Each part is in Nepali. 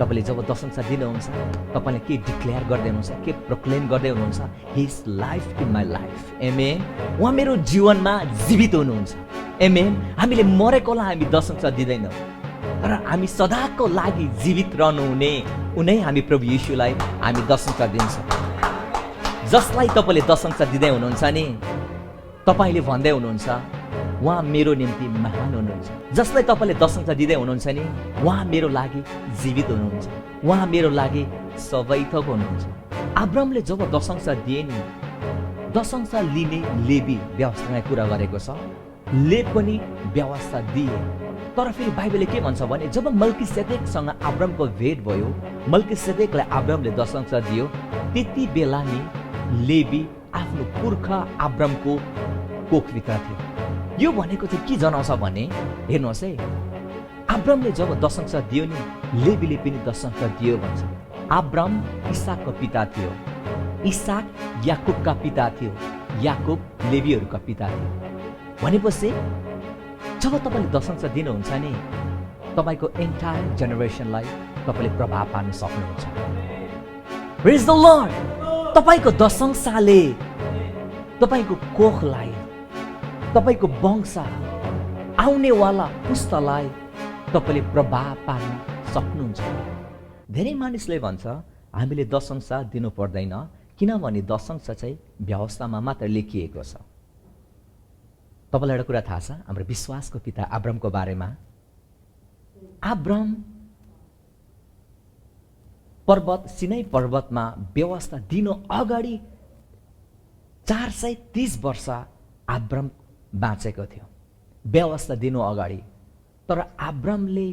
तपाईले जब दशंसा दिनुहुन्छ तपाईले के डिक्लेयर गर्दै हुनुहुन्छ, के प्रोक्लेम गर्दै हुनुहुन्छ? हिज लाइफ इन माई लाइफ। आमेन। उहाँ मेरो जीवनमा जीवित हुनुहुन्छ। आमेन। हामीले मरेकोलाई हामी दशंसा दिँदैनौँ, तर हामी सदाको लागि जीवित रहनुहुने उनै हामी प्रभु येशूलाई हामी दशंसा दिन्छौँ। जसलाई तपाईले दशंसा दिँदै हुनुहुन्छ नि, तपाईले भन्दै हुनुहुन्छ उहाँ मेरो निम्ति महान हुनुहुन्छ। जसलाई तपाईले दशंसा दिँदै हुनुहुन्छ नि, उहाँ मेरो लागि जीवित हुनुहुन्छ, उहाँ मेरो लागि सबै थोक हुनुहुन्छ। अब्रामले जब दशंसा दिए नि, दशंसा लिने लेवी व्यवस्थामा कुरा गरेको छ, ले पनि व्यवस्था दिए। तर फेरि बाइबलले के भन्छ भने जब मल्कीसेदेकसँग अब्रामको भेट भयो, मल्कीसेदेकलाई अब्रामले दशंसा दियो, त्यति बेला नि लेवी आफ्नो पुर्खा अब्रामको कोखभित्र थियो। यो भनेको चाहिँ के जनाउँछ भने हेर्नुहोस् है, अब्रामले जब दशंसा दियो नि, लेवीले पनि दशंसा दियो भन्छ। अब्राम इसाकको पिता थियो, इसाक याकुबका पिता थियो, याकुब लेवीहरूका पिता थियो। भनेपछि जब तपाईले दशंसा दिनुहुन्छ नि, तपाईको एन्टायर जेनेरेसनलाई तपाईले प्रभाव पार्न सक्नुहुन्छ। प्रेज द लर्ड। तपाईको दशंसाले तपाईको कोखलाई, तपाईको वंश, आउनेवाला पुस्तालाई तपाईले प्रभाव पार्न सक्नुहुन्छ। धेरै मानिसले भन्छ हामीले दशंसा दिनु पर्दैन, किनभने दशंसा चाहिँ व्यवस्थामा मात्र लेखिएको छ। तपाईलाई एउटा कुरा थाहा छ हाम्रो विश्वासको पिता अब्रामको बारेमा? अब्राम पर्वत, सिनै पर्वतमा व्यवस्था दिनु अगाडि 430 वर्ष अब्राम बाँचेको थियो व्यवस्था दिनु अगाडि। तर अब्रामले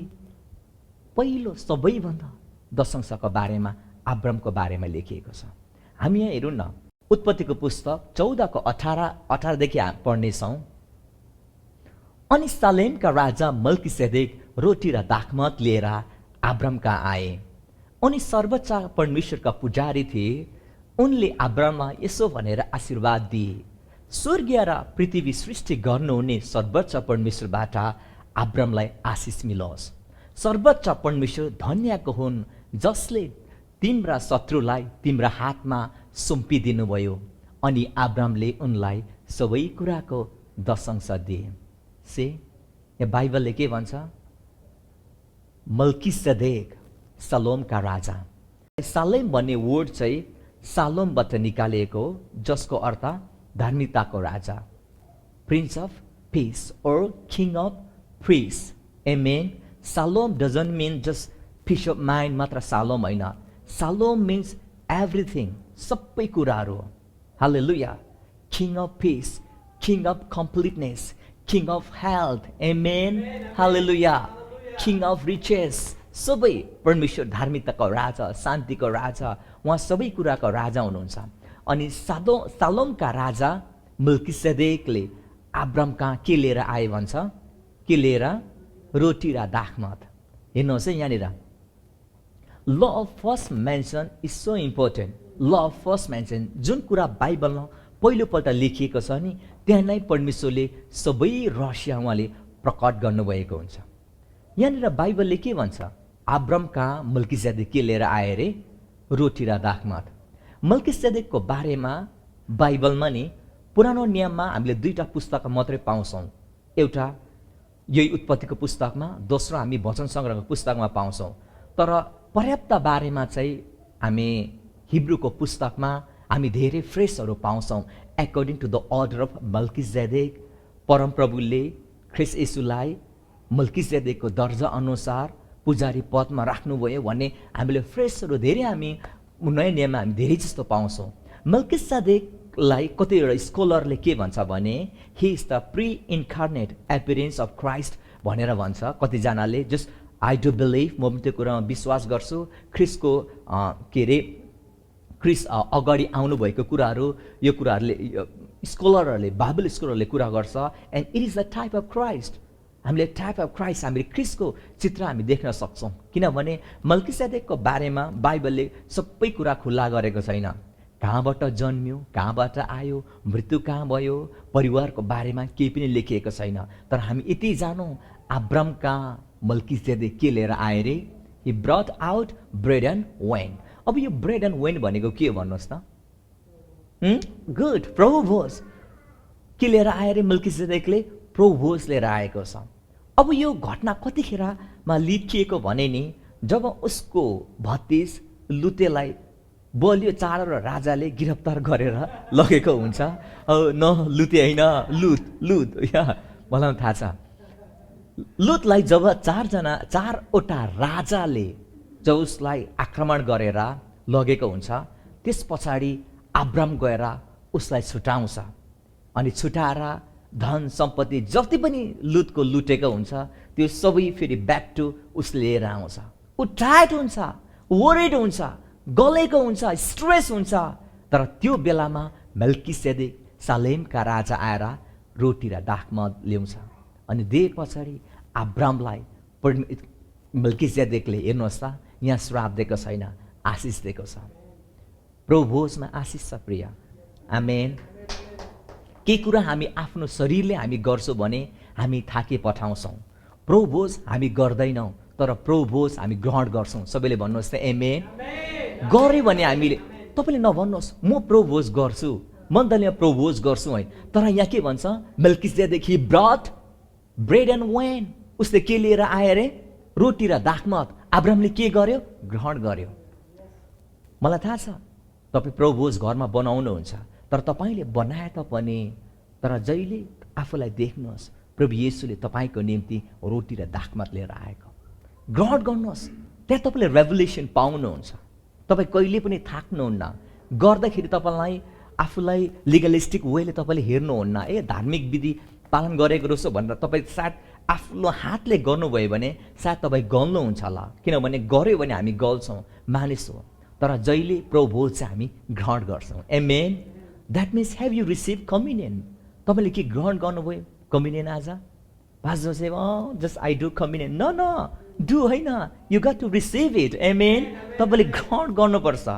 पहिलो सबैभन्दा दशंसाको बारेमा अब्रामको बारेमा लेखिएको छ। हामी यहाँ हेरौँ न, उत्पत्तिको पुस्तक 14:18 देखि पढ्नेछौँ। अनि सालेमका राजा मल्कीसेदेक रोटी र दाखमत लिएर अब्रामका आए। उनी सर्वोच्च परमेश्वरका पुजारी थिए। उनले अब्राममा यसो भनेर आशीर्वाद दिए, स्वर्गीय र पृथ्वी सृष्टि गर्नुहुने सर्वोच्च परमेश्वरबाट अब्रामलाई आशिष मिलोस्। सर्वोच्च परमेश्वर धन्यको हुन् जसले तिम्रा शत्रुलाई तिम्रा हातमा सुम्पिदिनुभयो। अनि अब्रामले उनलाई सबै कुराको दशंसा दिए। से यहाँ बाइबलले के भन्छ? मल्कीसेदेक सलोमका राजा। सालेम भन्ने वर्ड चाहिँ सालोमबाट निकालिएको, जसको अर्थ धार्मिकताको राजा, प्रिन्स अफ पिस और king of peace. Amen. Shalom doesn't mean just peace of mind मात्र सालोम होइन, सालोम मिन्स एभ्रिथिङ, सबै कुराहरू। Hallelujah. King of peace, king of completeness, king of health. Amen. Hallelujah. King of riches, सबै परमेश्वर धार्मिकताको राजा, शान्तिको राजा, उहाँ सबै कुराको राजा हुनुहुन्छ। अनि सालोमका राजा मल्कीसेदेकले अब्राम कहाँ के लिएर आए भन्छ? के लिएर? रोटी र दाखमत। हेर्नुहोस् है यहाँनिर, law of first mention is so important. Law of first mention, जुन कुरा बाइबलमा पहिलोपल्ट लेखिएको छ नि, त्यहाँ नै परमेश्वरले सबै रहस्य उहाँले प्रकट गर्नुभएको हुन्छ। यहाँनिर बाइबलले के भन्छ? अब्राम कहाँ मल्कीसेदेक के लिएर आए रे? रोटी र दाखमत। मल्कीसेदेकको बारेमा बाइबलमा नि पुरानो नियममा हामीले 2टा पुस्तक मात्रै पाउँछौँ। एउटा यही उत्पत्तिको पुस्तकमा, दोस्रो हामी वचन सङ्ग्रहको पुस्तकमा पाउँछौँ। तर पर्याप्त बारेमा चाहिँ हामी हिब्रूको पुस्तकमा हामी धेरै फ्रेसहरू पाउँछौँ। According to the order of Melchizedek, परमप्रभुले ख्रीष्ट येशूलाई मल्कीसेदेकको दर्जा अनुसार पुजारी पदमा राख्नुभयो भन्ने हामीले फ्रेसहरू धेरै हामी नयाँ नियममा हामी धेरै जस्तो पाउँछौँ। मल्कीसेदेकलाई कतिवटा स्कलरले के भन्छ भने he is the pre incarnate appearance of Christ भनेर भन्छ। कतिजनाले जस्ट आई डु बिलिभ, म पनि त्यो कुरामा विश्वास गर्छु, ख्रिस्टको के अरे ख्रिस्ट अगाडि आउनुभएको कुराहरू, यो कुराहरूले स्कलरहरूले, बाइबल स्कलरहरूले कुरा गर्छ। And it is the type of Christ. हामीले टाइप अफ क्राइस्ट, हामीले ख्रिस्टको चित्र हामी देख्न सक्छौँ। किनभने मल्कीसेदेकको बारेमा बाइबलले सबै कुरा खुल्ला गरेको छैन। कहाँबाट जन्मियो, कहाँबाट आयो, मृत्यु कहाँ भयो, परिवारको बारेमा केही पनि लेखिएको छैन। तर हामी यति जानौँ अब्राम कहाँ मल्कीसेदेक के लिएर आए रे? He brought out bread and wine. अब यो bread and wine भनेको के हो भन्नुहोस् त? गुड, प्रभु भोज। के लिएर आए रे मल्किसेदेकले? प्रभु भोज लिएर आएको छ। अब यो घटना कतिखेरमा लिखिएको भने नि, जब उसको भतिज लुतेलाई बलियो चाडो राजाले गिरफ्तार गरेर लगेको हुन्छ। न लुते होइन, लुत या मलाई थाहा छ। लुतलाई जब चारवटा राजाले जब उसलाई आक्रमण गरेर लगेको हुन्छ, त्यस पछाडि अब्राम गएर उसलाई छुटाउँछ। अनि छुटाएर धन सम्पत्ति जति पनि लुतको लुटेको हुन्छ त्यो सबै फेरि ब्याक टु उसले लिएर आउँछ। ऊ टायर्ड हुन्छ, वरिड हुन्छ, गलेको हुन्छ, स्ट्रेस हुन्छ। तर त्यो बेलामा मेल्किसेदेक सालेमका राजा आएर रोटी र दाखमद ल्याउँछ। अनि दिए पछाडि अब्रामलाई मेल्किसेदेकले हेर्नुहोस् त, यहाँ श्राप दिएको छैन, आशिष दिएको छ। प्रभु भोजमा आशिष छ प्रिय। आमेन। के कुरा हामी आफ्नो शरीरले हामी गर्छौँ भने हामी थाके पठाउँछौँ। प्रभु भोज हामी गर्दैनौँ, तर प्रभु भोज हामी ग्रहण गर्छौँ। सबैले भन्नुहोस् त आमेन। गऱ्यो भने हामीले, तपाईँले नभन्नुहोस् म प्रभु भोज गर्छु, मण्डलीमा प्रभु भोज गर्छु है, तर यहाँ के भन्छ? मेल्किसेदेक he brought bread and wine. उसले के लिएर आए रे? रोटी र दाखमद। अब्रामले के गर्यो? ग्रहण गर्यो। मलाई थाहा छ तपाईँ प्रभु भोज घरमा बनाउनुहुन्छ, तर तपाईँले बनाए तापनि, तर जहिले आफूलाई देख्नुहोस् प्रभु येशूले तपाईँको निम्ति रोटी र दाखमद लिएर आएको। ग्रहण गर्नुहोस्, त्यहाँ तपाईँले रेभुलेसन पाउनुहुन्छ। तपाईँ कहिले पनि थाक्नुहुन्न। गर्दाखेरि तपाईँलाई आफूलाई लिगलिस्टिक वेले तपाईँले हेर्नुहुन्न, धार्मिक विधि पालन गरेको रहेछ भनेर तपाईँ सायद आफ्नो हातले गर्नुभयो भने सायद तपाईँ गल्नुहुन्छ होला, किनभने गऱ्यो भने हामी गल्छौँ, मानिस हो। तर जहिले प्रभु भोज चाहिँ हामी ग्रहण गर्छौँ। Amen. That means have you receive communion. तपाईँले के ग्रहण गर्नुभयो कम्युनियन आज? Pastor say just I do communion. न डु होइन, you got to receive it. Amen. तपाईँले ग्रहण गर्नुपर्छ।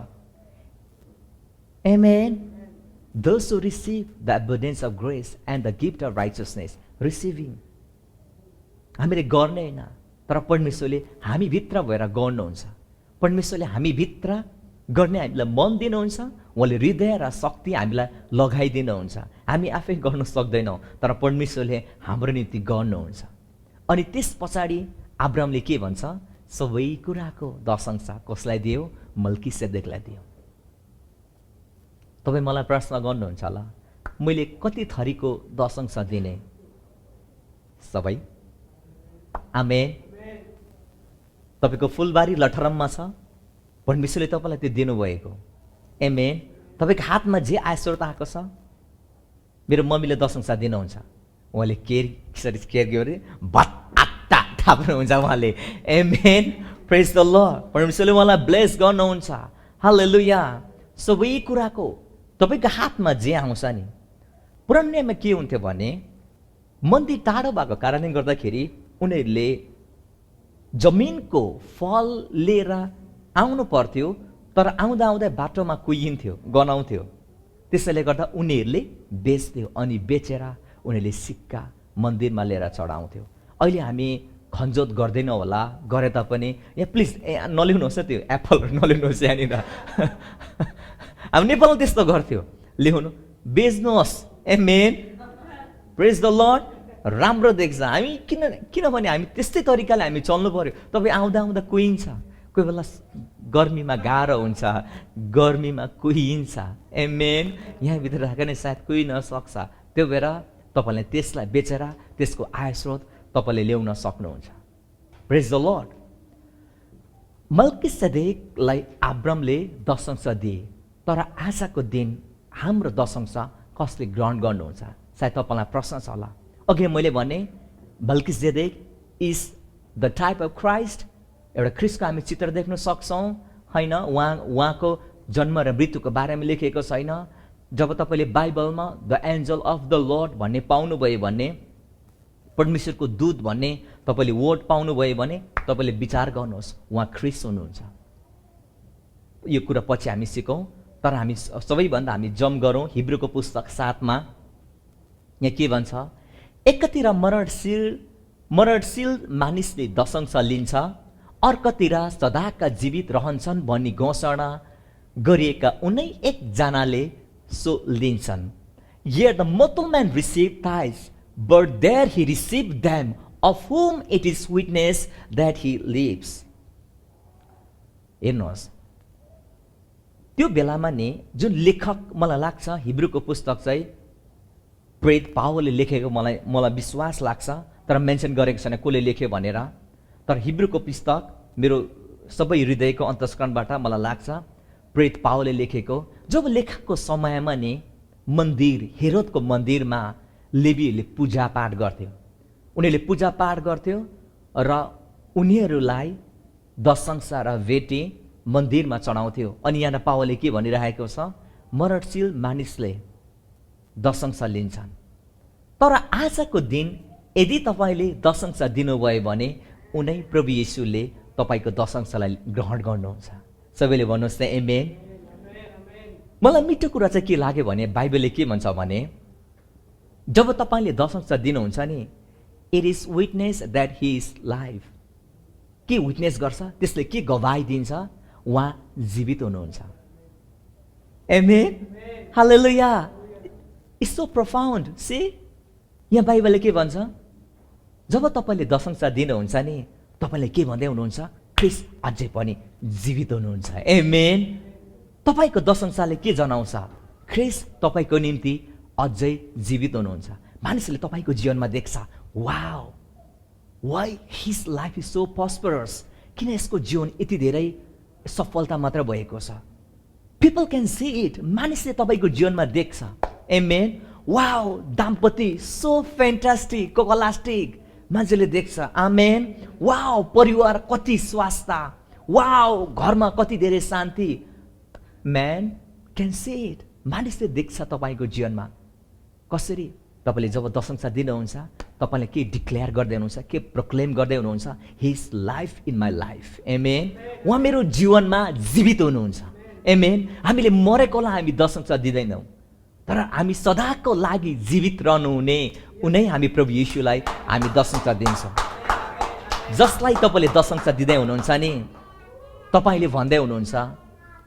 आमेन। Those who receive the abundance of grace and the gift of righteousness, receiving. हामीले गर्ने होइन, तर परमेश्वरले हामी भित्र भएर गर्नुहुन्छ। परमेश्वरले हामी भित्र गर्ने हामीलाई मन दिनुहुन्छ, उहाँले हृदय र शक्ति हामीलाई लगाइदिनुहुन्छ। हामी आफै गर्न सक्दैनौँ, तर परमेश्वरले हाम्रो निम्ति गर्नुहुन्छ। अनि त्यस पछाडि अब्रामले के भन्छ? सबै कुराको दशंश कसलाई दियो? मल्किसेदेकलाई दियो। तपाईँ मलाई प्रश्न गर्नुहुन्छ होला, मैले कति थरीको दशंश दिने? सबै। आमेन। तपाईँको फुलबारी लठरममा छ, परमेश्वरले तपाईँलाई त्यो दिनुभएको। आमेन। तपाईँको हातमा जे आयस्रोत आएको छ, मेरो मम्मीले दशंश दिनुहुन्छ, उहाँले केयर गर्यो अरे भत्ता थाप्नुहुन्छ उहाँले। आमेन। प्रेज द लर्ड। परमेश्वरले उहाँलाई ब्लेस गर्नुहुन्छ। हालेलुया। सबै कुराको तपाईँको हातमा जे आउँछ नि। पुरानो नियममा के हुन्थ्यो भने मन्दिर टाढो भएको कारणले गर्दाखेरि उनीहरूले जमिनको फल लिएर आउनु पर्थ्यो, तर आउँदा आउँदै बाटोमा कुहिन्थ्यो, गनाउँथ्यो। त्यसैले गर्दा उनीहरूले बेच्थ्यो, अनि बेचेर उनीहरूले सिक्का मन्दिरमा लिएर चढाउँथ्यो। अहिले हामी खनजोत गर्दैनौँ होला, गरे तापनि यहाँ प्लिज नल्याउनुहोस् त्यो एप्पलहरू नल्याउनुहोस् यहाँनिर। हामी नेपालमा त्यस्तो गर्थ्यो, ल्याउनु बेच्नुहोस्। आमेन। प्रेज द लर्ड। राम्रो देख्छ हामी, किनभने हामी त्यस्तै तरिकाले हामी चल्नु पर्यो। तपाईँ आउँदा आउँदा कुहिन्छ, कोही बेला गर्मीमा गाह्रो हुन्छ, गर्मीमा कुहिन्छ। आमेन। यहाँभित्र राखेर नै सायद कुहिन सक्छ, त्यो भएर तपाईँले त्यसलाई बेचेर त्यसको आय स्रोत तपाईँले ल्याउन सक्नुहुन्छ। प्रेज द लर्ड। मल्किसेदेकलाई अब्रामले दशंश दिए, तर आजको दिन हाम्रो दशंश कसले ग्रहण गर्नुहुन्छ? सायद तपाईँलाई प्रश्न छ होला। अघि मैले भने Melchizedek is the type of Christ. एउटा ख्रिस्टको हामी चित्र देख्न सक्छौँ होइन? उहाँको जन्म र मृत्युको बारेमा लेखिएको छैन। जब तपाईँले बाइबलमा the angel of the Lord भन्ने पाउनुभयो भने, परमेश्वरको दूत भन्ने तपाईँले वर्ड पाउनुभयो भने तपाईँले विचार गर्नुहोस्, उहाँ ख्रिस्ट हुनुहुन्छ। यो कुरा पछि हामी सिकौँ, तर हामी सबैभन्दा हामी जम्प गरौँ हिब्रूको पुस्तक 7मा। यहाँ के भन्छ? एकातिर मरणशील मानिसले दशंश लिन्छ, अर्कतिर सदाका जीवित रहन्छन् भनी घोषणा गरिएका 1जनाले सो लिन्छन्। Here the mortal man received tithes, but there he received them, of whom it is witness that he lives. हेर्नुहोस्, त्यो बेलामा नि जुन लेखक मलाई लाग्छ हिब्रूको पुस्तक चाहिँ प्रेरित पावलले लेखेको मलाई विश्वास लाग्छ, तर मेन्सन गरेको छैन कसले लेख्यो भनेर। तर हिब्रूको पुस्तक मेरो सबै हृदयको अन्तस्करणबाट मलाई लाग्छ प्रेरित पावलले लेखेको। जब लेखकको समयमा नि मन्दिर हेरोदको मन्दिरमा लेवीहरूले पूजापाठ गर्थ्यो, उनीहरूले पूजापाठ गर्थ्यो र उनीहरूलाई दशंश र भेटी मन्दिरमा चढाउँथ्यो। अनि यहाँ पावलले के भनिरहेको छ, मरणशील मानिसले दशंश लिन्छन्। तर आजको दिन यदि तपाईँले दशंश दिनुभयो भने उनै प्रभु येशूले तपाईँको दशंशलाई ग्रहण गर्नुहुन्छ। सबैले भन्नुहोस् त आमेन। मलाई मिठो कुरा चाहिँ के लाग्यो भने बाइबलले के भन्छ भने जब तपाईँले दशंश दिनुहुन्छ नि, it is witness that he is life. के विटनेस गर्छ, त्यसले के गवाही दिन्छ, उहाँ जीवित हुनुहुन्छ। Amen, hallelujah. It's so profound. See, यहाँ बाइबलले के भन्छ, जब तपाईँले दशंश दिनुहुन्छ नि, तपाईँले के भन्दै हुनुहुन्छ, ख्रिस्ट अझै पनि जीवित हुनुहुन्छ। आमेन। तपाईँको दशंशले के जनाउँछ, ख्रिस्ट तपाईँको निम्ति अझै जीवित हुनुहुन्छ। मानिसले तपाईँको जीवनमा देख्छ, wow, why his life is so prosperous, किन यसको जीवन यति धेरै सफलता मात्र भएको छ। पिपल क्यान सी इट, मानिसले तपाईँको जीवनमा देख्छ। आमेन। वाउ, दाम्पत्य सो फ्यान्टास्टिक, कोकलास्टिक, मान्छेले देख्छ। आमेन। वाउ, परिवार कति स्वास्थ्य, वाउ, घरमा कति धेरै शान्ति। म्यान क्यान सी इट, मानिसले देख्छ तपाईँको जीवनमा। कसरी? तपाईँले जब दशंश दिनुहुन्छ, तपाईँले के डिक्लेयर गर्दै हुनुहुन्छ, के प्रोक्लेम गर्दै हुनुहुन्छ, हिज लाइफ इन माई लाइफ। आमेन। उहाँ मेरो जीवनमा जीवित हुनुहुन्छ। आमेन। हामीले मरेकोलाई हामी दशंश दिँदैनौँ, तर हामी सदाको लागि जीवित रहनुहुने उनै हामी प्रभु येशूलाई हामी दशंश दिन्छौँ। जसलाई तपाईँले दशंश दिँदै हुनुहुन्छ नि, तपाईँले भन्दै हुनुहुन्छ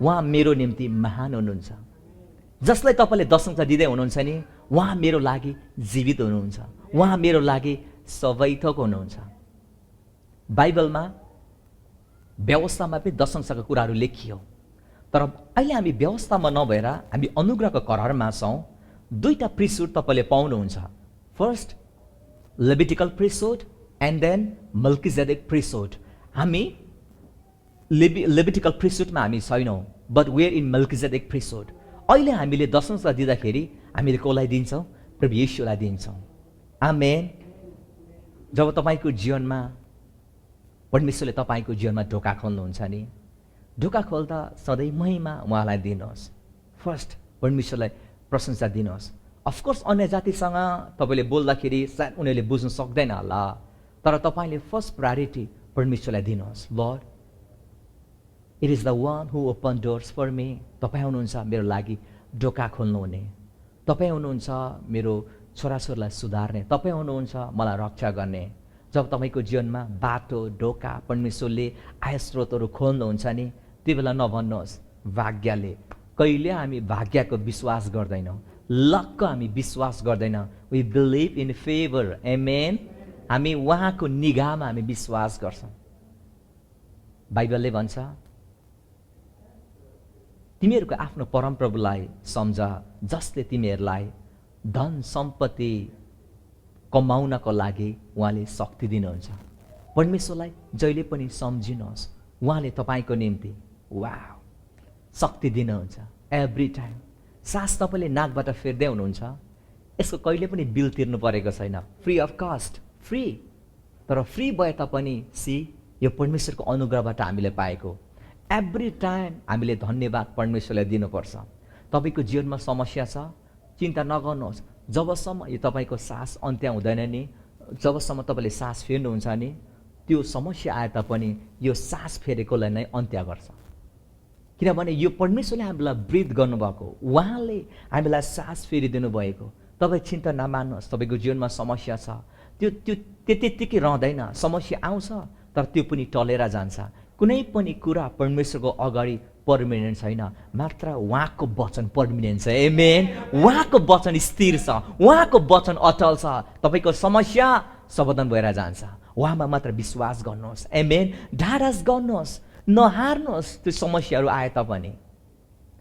उहाँ मेरो निम्ति महान हुनुहुन्छ। जसलाई तपाईँले दशंश दिँदै हुनुहुन्छ नि, उहाँ मेरो लागि जीवित हुनुहुन्छ, उहाँ मेरो लागि सबै थोक हुनुहुन्छ। बाइबलमा व्यवस्थामा पनि दशंशका कुराहरू लेखियो, तर अहिले हामी व्यवस्थामा नभएर हामी अनुग्रहको करहरमा छौँ। 2टा प्रिस्टहुड तपाईँले पाउनुहुन्छ। First Levitical priesthood and then Melchizedek priesthood. हामी लेभिटिकल प्रिस्टहुडमा हामी छैनौँ, but we are in Melchizedek priesthood. अहिले हामीले दशंश दिँदाखेरि हामीले कसलाई दिन्छौँ, प्रभु येशूलाई दिन्छौँ। आमेन। जब तपाईँको जीवनमा परमेश्वरले तपाईँको जीवनमा ढोका खोल्नुहुन्छ नि, ढोका खोल्दा सधैँ महिमा उहाँलाई दिनुहोस्। फर्स्ट परमेश्वरलाई प्रशंसा दिनुहोस्। अफकोर्स अन्य जातिसँग तपाईँले बोल्दाखेरि सायद उनीहरूले बुझ्न सक्दैन होला, तर तपाईँले फर्स्ट प्रायोरिटी परमेश्वरलाई दिनुहोस्। Lord, it is the one who open डोर्स फर मी। तपाईँ हुनुहुन्छ मेरो लागि ढोका खोल्नुहुने, तपाईँ हुनुहुन्छ मेरो छोराछोरीलाई सुधार्ने, तपाईँ हुनुहुन्छ मलाई रक्षा गर्ने। जब तपाईँको जीवनमा बाटो ढोका परमेश्वरले आय स्रोतहरू खोल्नुहुन्छ नि, त्यो बेला नभन्नुहोस् भाग्यले। कहिले हामी भाग्यको विश्वास गर्दैनौँ, लकको हामी विश्वास गर्दैनौँ। We believe in favour. Amen. हामी उहाँको निगाहमा हामी विश्वास गर्छौँ। बाइबलले भन्छ तिमीहरूको आफ्नो परमप्रभुलाई सम्झ, जसले तिमीहरूलाई धन सम्पत्ति कमाउनको लागि उहाँले शक्ति दिनुहुन्छ। परमेश्वरलाई जहिले पनि सम्झिनुहोस्, उहाँले तपाईँको निम्ति वाउ शक्ति दिनुहुन्छ एभ्री टाइम। सास तपाईँले नाकबाट फेर्दै हुनुहुन्छ, यसको कहिले पनि बिल तिर्नु परेको छैन, फ्री अफ कस्ट, फ्री। तर फ्री भए तापनि सी, यो परमेश्वरको अनुग्रहबाट हामीले पाएको। एभ्री टाइम हामीले धन्यवाद परमेश्वरलाई दिनुपर्छ। तपाईँको जीवनमा समस्या छ, चिन्ता नगर्नुहोस्। जबसम्म यो तपाईँको सास अन्त्य हुँदैन नि, जबसम्म तपाईँले सास फेर्नुहुन्छ नि, त्यो समस्या आए तापनि यो सास फेरेकोलाई नै अन्त्य गर्छ। किनभने यो परमेश्वरले हामीलाई ब्रिथ गर्नुभएको, उहाँले हामीलाई सास फेरिदिनु भएको। तपाईँ चिन्ता नमान्नुहोस्। तपाईँको जीवनमा समस्या छ, त्यो त्यतिकै रहँदैन। समस्या आउँछ तर त्यो पनि टलेर जान्छ। कुनै पनि कुरा परमेश्वरको अगाडि पर्मानेन्ट छैन, मात्र उहाँको वचन पर्मानेन्ट छ। आमेन। उहाँको वचन स्थिर छ, उहाँको वचन अटल छ। तपाईँको समस्या समाधान भएर जान्छ। उहाँमा मात्र विश्वास गर्नुहोस्। आमेन। ढाडस गर्नुहोस्, नहार्नुहोस् त्यो समस्याहरू आए तापनि।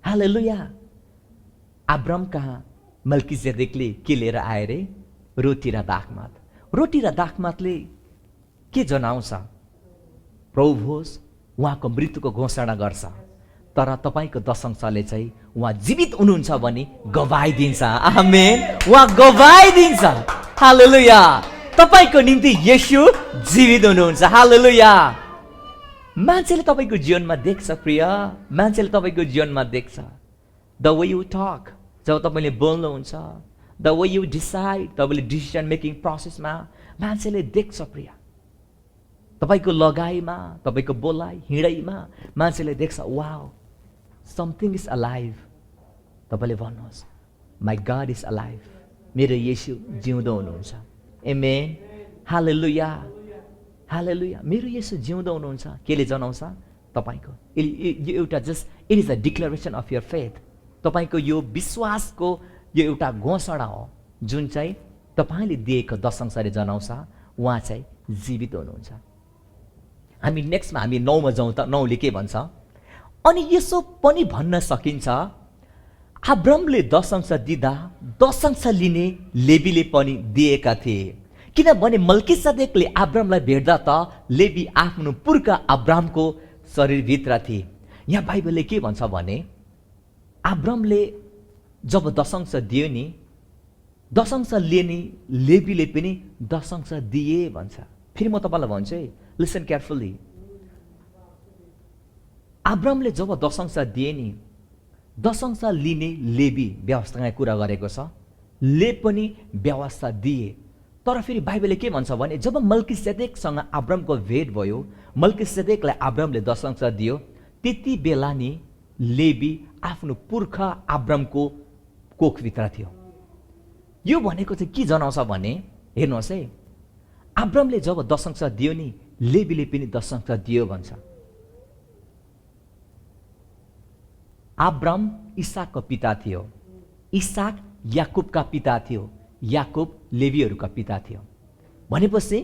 हालेलुया। अब्राम कहाँ मल्किजेदेकले के लिएर आए रे? रोटी र दाखमत। रोटी र दाखमतले के जनाउँछ? प्रभु होस्, उहाँको मृत्युको घोषणा गर्छ। तर तपाईँको दशंशले चाहिँ उहाँ जीवित हुनुहुन्छ भने गवाई दिन्छ। आमेन। उहाँ गवाई दिन्छ। हालेलुया। तपाईँको निम्ति येशू जीवित हुनुहुन्छ। हालेलुया। मान्छेले तपाईँको जीवनमा देख्छ प्रिय, मान्छेले तपाईँको जीवनमा देख्छ। द वे यु टक, जब तपाईँले बोल्नुहुन्छ, द वे यु डिसाइड, तपाईँले डिसिजन मेकिङ प्रोसेसमा मान्छेले देख्छ प्रिय। तपाईँको लगाइमा, तपाईँको बोलाइ हिँडाइमा मान्छेले देख्छ, वाउ समथिङ इज अलाइभ। तपाईँले भन्नुहोस्, माई गॉड इज अलाइभ। मेरो येशू जिउँदो हुनुहुन्छ। आमेन। हालेलुया। हालेलुया। मेरो येशू जिउँदो हुनुहुन्छ। केले जनाउँछ? तपाईँको यो एउटा just it is a declaration of your faith. तपाईँको यो विश्वासको यो एउटा घोषणा हो, जुन चाहिँ तपाईँले दिएको दशंशले जनाउँछ उहाँ चाहिँ जीवित हुनुहुन्छ। हामी नेक्स्टमा हामी 9मा जाउँ त। 9ले के भन्छ? अनि यसो पनि भन्न सकिन्छ, अब्रामले दशंश दिँदा दशंश लिने लेवीले पनि दिएका थिए, किनभने मल्किसेदेकले अब्रामलाई भेट्दा त लेवी आफ्नो पुर्खा अब्रामको शरीरभित्र थिए। यहाँ बाइबलले के भन्छ भने, अब्रामले जब दशंश दियो नि, दशंश लिने लेवीले पनि दशंश दिए भन्छ। फेरि म तपाईँलाई भन्छु है, लिसन केयरफुली। अब्रामले जब दशंश दिए नि, दशंश लिने लेवी व्यवस्थामा कुरा गरेको छ, ले पनि व्यवस्था दिए। तर फेरि बाइबलले के भन्छ भने, जब मल्किसेदेकसँग अब्रामको भेट भयो, मल्किसेदेकलाई अब्रामले दशंश दियो, त्यति बेला नि लेवी आफ्नो पुर्खा अब्रामको कोखभित्र थियो। यो भनेको चाहिँ के जनाउँछ भने, हेर्नुहोस् है, अब्रामले जब दशंश दियो नि, लेवीले पनि दशंश दियो भन्छ। अब्राम इसाकको पिता थियो, इसाक याकुबका पिता थियो, याकुब लेवीहरूका पिता थियो। भनेपछि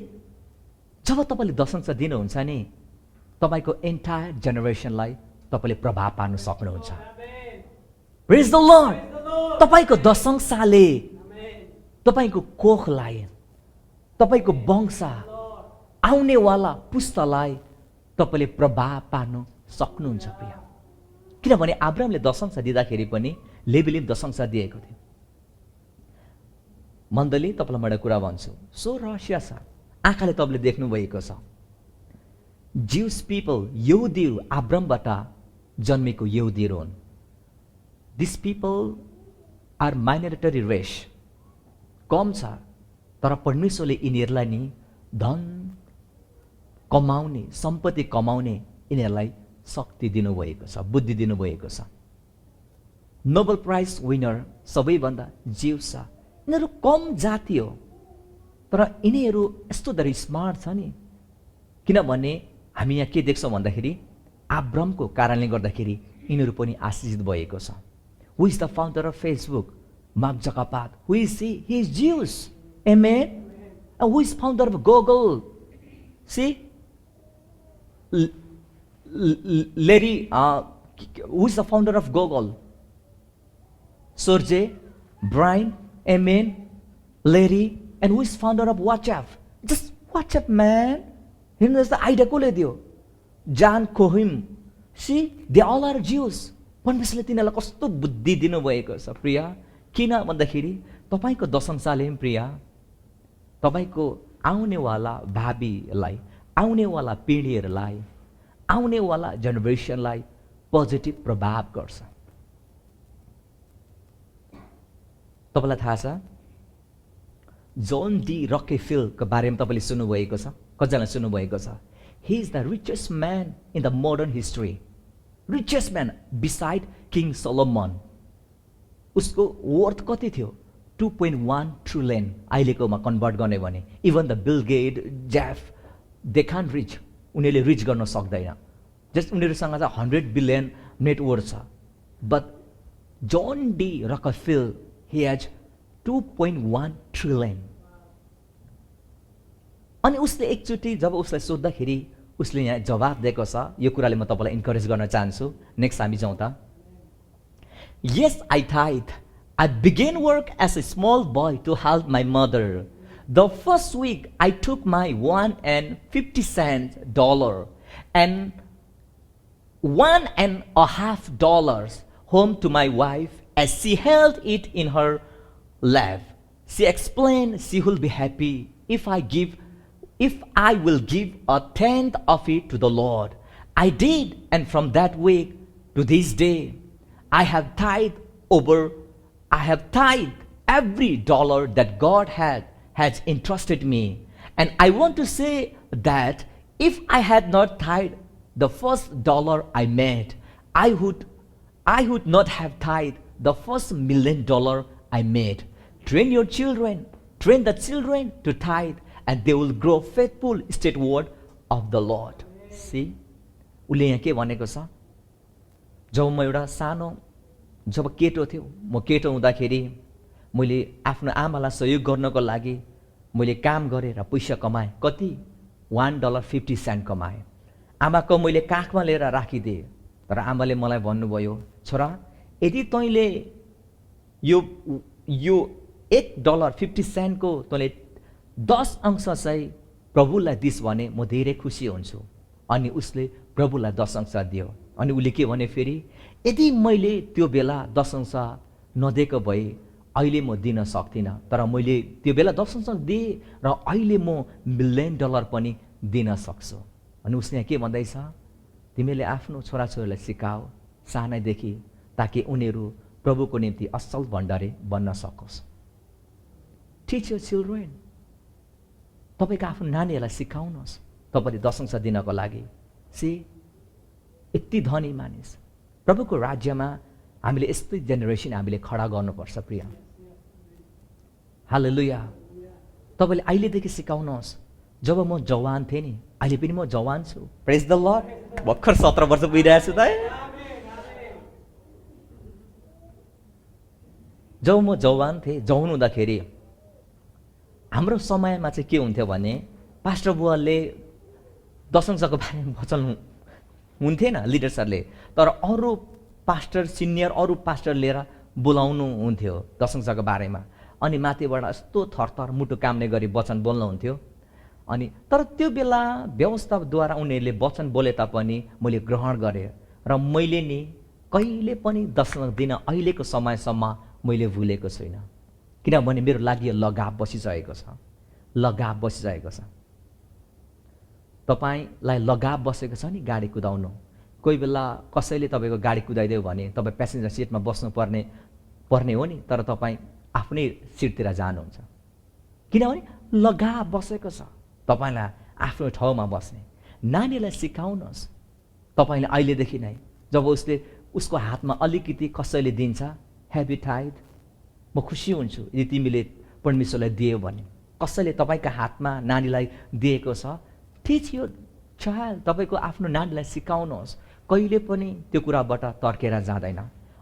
जब तपाईँले दशंश दिनुहुन्छ नि, तपाईँको एन्टायर जेनेरेसनलाई तपाईँले प्रभाव पार्न सक्नुहुन्छ। प्रेज द लर्ड। तपाईँको दशंशले तपाईँको कोखलाई, तपाईँको वंश, आउनेवाला पुस्तालाई तपाईँले प्रभाव पार्न सक्नुहुन्छ प्रिय। किनभने अब्रामले दशंश दिँदाखेरि पनि लेवीले दशंश दिएको थियो। मण्डली, तपाईँलाई म एउटा कुरा भन्छु, सो रहस्य छ, आँखाले तपाईँले देख्नु भएको छ। ज्युस पिपल, यहुदीहरू अब्रामबाट जन्मेको यहुदीहरू हुन्। This people are minority race, कम छ, तर परमेश्वरले यिनीहरूलाई नि धन कमाउने, सम्पत्ति कमाउने यिनीहरूलाई शक्ति दिनुभएको छ, बुद्धि दिनुभएको छ। नोबल प्राइज विनर सबैभन्दा ज्युस छ। यिनीहरू कम जाति हो, तर यिनीहरू यस्तो धेरै स्मार्ट छ नि। किनभने हामी यहाँ के देख्छौँ भन्दाखेरि, अब्रामको कारणले गर्दाखेरि यिनीहरू पनि आशिषित भएको छ। Who is the founder of Facebook? Mark Zuckerberg. Who is he? He is Jesus. Amen. Who is founder of Google? See Larry, who is the founder of Google? Sergey Brin, amen. Larry, and who is founder of WhatsApp? Just WhatsApp, man. Him is the idea ko le diyo. John Kohim. See, they all are Jews. परमेश्वरले तिनीहरूलाई कस्तो बुद्धि दिनुभएको छ प्रिय। किन भन्दाखेरि तपाईँको दशंशले प्रिय, तपाईँको आउनेवाला भावीलाई, आउनेवाला पिँढीहरूलाई, आउनेवाला जेनेरेसनलाई पोजिटिभ प्रभाव गर्छ। तपाईँलाई थाहा छ, जोन डी रकेफिलको बारेमा तपाईँले सुन्नुभएको छ? कतिजनाले सुन्नुभएको छ? He is the richest man in the modern history. Richest man beside king Solomon. उसको वर्थ कति थियो? 2.1 ट्रिलियन। अहिलेकोमा कन्भर्ट गर्ने भने even the Bill Gate, Jeff, they can reach उनीहरूले रिच गर्न सक्दैन। जस्ट उनीहरूसँग चाहिँ 100 बिलियन नेटवर्थ छ। But John D Rockefeller he has 2.1 trillion. अनि उसले एकचोटि जब उसलाई सोद्धाखेरि उसले यहाँ जवाब दिएको छ। यो कुराले म तपाईँलाई इन्करेज गर्न चाहन्छु। नेक्स्ट हामी जाउँ त। Yes, I tithe. I began work as a small boy to help my mother. The first week, I took my $1.50 and $1.50 home to my wife as she held it in her lap. She explained she will be happy if I will give a tenth of it to the Lord. I did, and from that week to this day, I have tithed every dollar that God has entrusted me. And I want to say that if I had not tithed the first dollar I made, I would not have tithed the first $1 million I made. Train the children to tithe, and they will grow faithful steward of the Lord. See? उसले यहाँ के भनेको छ, जब म एउटा सानो जब केटो थियो, म केटो हुँदाखेरि मैले आफ्नो आमालाई सहयोग गर्नको लागि मैले काम गरेर पैसा कमाएँ। कति? $1.50 कमाएँ। आमाको मैले काखमा लिएर राखिदिएँ। तर आमाले मलाई भन्नुभयो, छोरा, यदि तैँले यो $1.50 को तैँले 10 अंश चाहिँ प्रभुलाई दिस भने म धेरै खुसी हुन्छु। अनि उसले प्रभुलाई 10 अंश दियो। अनि उसले के भने फेरि, यदि मैले त्यो बेला 10 अंश नदिएको भए अहिले म दिन सक्दिनँ, तर मैले त्यो बेला 10 अंश दिएँ र अहिले म $1 मिलियन पनि दिन सक्छु। अनि उसले के भन्दैछ, तिमीले आफ्नो छोराछोरीलाई सिकाऊ सानैदेखि, ताकि उनीहरू प्रभुको निम्ति असल भण्डारी बन्न सकोस्। Teach your children. तपाईँको आफ्नो नानीहरूलाई सिकाउनुहोस् तपाईँले 10 अंश दिनको लागि। सी, यति धनी मानिस प्रभुको राज्यमा हामीले यस्तै जेनेरेसन हामीले खडा गर्नुपर्छ प्रिय। हालेलुया। तपाईँले अहिलेदेखि सिकाउनुहोस्। जब म जवान थिएँ नि, अहिले पनि म जवान छु। प्रेज द लर्ड। भर्खर 17 वर्ष पुगिरहेको छु त। जब म जवान थिएँ, जवान हुँदाखेरि हाम्रो समयमा चाहिँ के हुन्थ्यो भने पास्टर बुवाले 10 अंशको बारेमा वचन हुन्थेन लिडर्सहरूले, तर अरू पास्टर सिनियर अरू पास्टर लिएर बोलाउनु हुन्थ्यो 10 अंशको बारेमा। अनि माथिबाट यस्तो थरथर मुटु काम्ने गरी वचन बोल्नुहुन्थ्यो। अनि तर त्यो बेला व्यवस्थाद्वारा उनीहरूले वचन बोले तापनि मैले ग्रहण गरेँ र मैले नि कहिले पनि 10 अंश दिन अहिलेको समयसम्म मैले भुलेको छुइनँ। किनभने मेरो लागि लगाव बसिसकेको छ। लगाव बसिसकेको छ। तपाईलाई लगाव बसेको छ नि गाडी कुदाउनु। कोही बेला कसैले तपाईँको गाडी कुदाइदियो भने तपाईँ प्यासेन्जर सिटमा बस्नु पर्ने हो नि, तर तपाईँ आफ्नै सिटतिर जानुहुन्छ। किनभने लगाव बसेको छ तपाईँलाई आफ्नो ठाउँमा बस्ने। नानीलाई सिकाउनुहोस् तपाईँले अहिलेदेखि नै। जब उसको हातमा अलिकति कसैले दिन्छ, हेभी टाइड, म खुसी हुन्छु यदि तिमीले परमेश्वरलाई दियो भने। कसैले तपाईँको हातमा नानीलाई दिएको छ, टिच योर चाइल्ड। तपाईँको आफ्नो नानीलाई सिकाउनुहोस्। कहिले पनि त्यो कुराबाट तर्केर जाँदैन।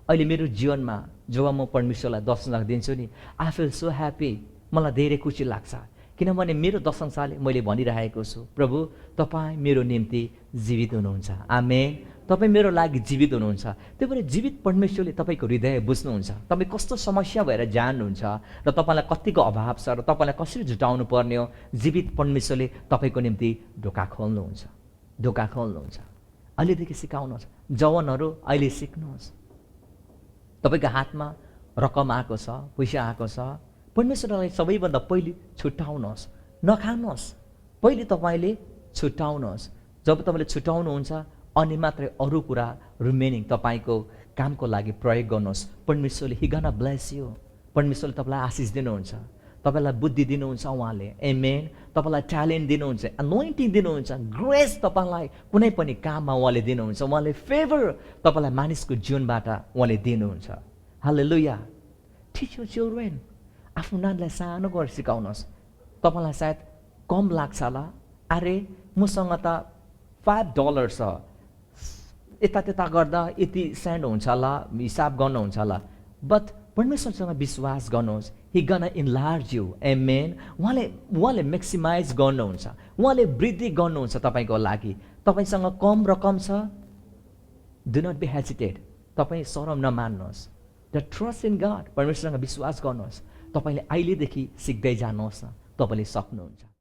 अहिले मेरो जीवनमा जब म परमेश्वरलाई 10 अंश दिन्छु नि, आई फिल सो ह्याप्पी। मलाई धेरै खुसी लाग्छ। किनभने मेरो 10 अंशले मैले भनिरहेको छु, प्रभु तपाईँ मेरो निम्ति जीवित हुनुहुन्छ। आमेन। तपाईँ मेरो लागि जीवित हुनुहुन्छ। त्यही भएर जीवित परमेश्वरले तपाईँको हृदय बुझ्नुहुन्छ। तपाईँ कस्तो समस्या भएर जानुहुन्छ र तपाईँलाई कतिको अभाव छ र तपाईँलाई कसरी जुटाउनु पर्ने हो, जीवित परमेश्वरले तपाईँको निम्ति ढोका खोल्नुहुन्छ। ढोका खोल्नुहुन्छ। अहिलेदेखि सिकाउनुहोस्। जवानहरू अहिले सिक्नुहोस्। तपाईँको हातमा रकम आएको छ, पैसा आएको छ, परमेश्वरलाई सबैभन्दा पहिले छुट्याउनुहोस्। नखानुहोस्, पहिले तपाईँले छुट्याउनुहोस्। जब तपाईँले छुट्याउनुहुन्छ अनि मात्रै अरू कुरा रिमेनिङ तपाईँको कामको लागि प्रयोग गर्नुहोस्। परमेश्वरले हि गना ब्लेस यु। परमेश्वरले तपाईँलाई आशिष दिनुहुन्छ। तपाईँलाई बुद्धि दिनुहुन्छ उहाँले। आमेन। तपाईँलाई ट्यालेन्ट दिनुहुन्छ, अनोइन्टिङ दिनुहुन्छ, ग्रेस तपाईँलाई कुनै पनि काममा उहाँले दिनुहुन्छ। उहाँले फेभर तपाईँलाई मानिसको जीवनबाट उहाँले दिनुहुन्छ। हालेलुया। Teach your children. आफ्नो नानीलाई सानो गरेर सिकाउनुहोस्। तपाईँलाई सायद कम लाग्छ होला, अरे मसँग त $5 छ, यता त्यता गर्दा यति सेन्ड हुन्छ होला, हिसाब गर्नुहुन्छ होला, बट परमेश्वरसँग विश्वास गर्नुहोस्, हि गना इन्लार्ज यु, एमेन। उहाँले म्याक्सिमाइज गर्नुहुन्छ, उहाँले वृद्धि गर्नुहुन्छ तपाईँको लागि। तपाईँसँग कम रकम छ, डु नट बी हेजिटेट, तपाईँ शरम नमान्नुहोस्, द ट्रस्ट इन गड, परमेश्वरसँग विश्वास गर्नुहोस्। तपाईँले अहिलेदेखि सिक्दै जानुहोस् न, तपाईँले सक्नुहुन्छ।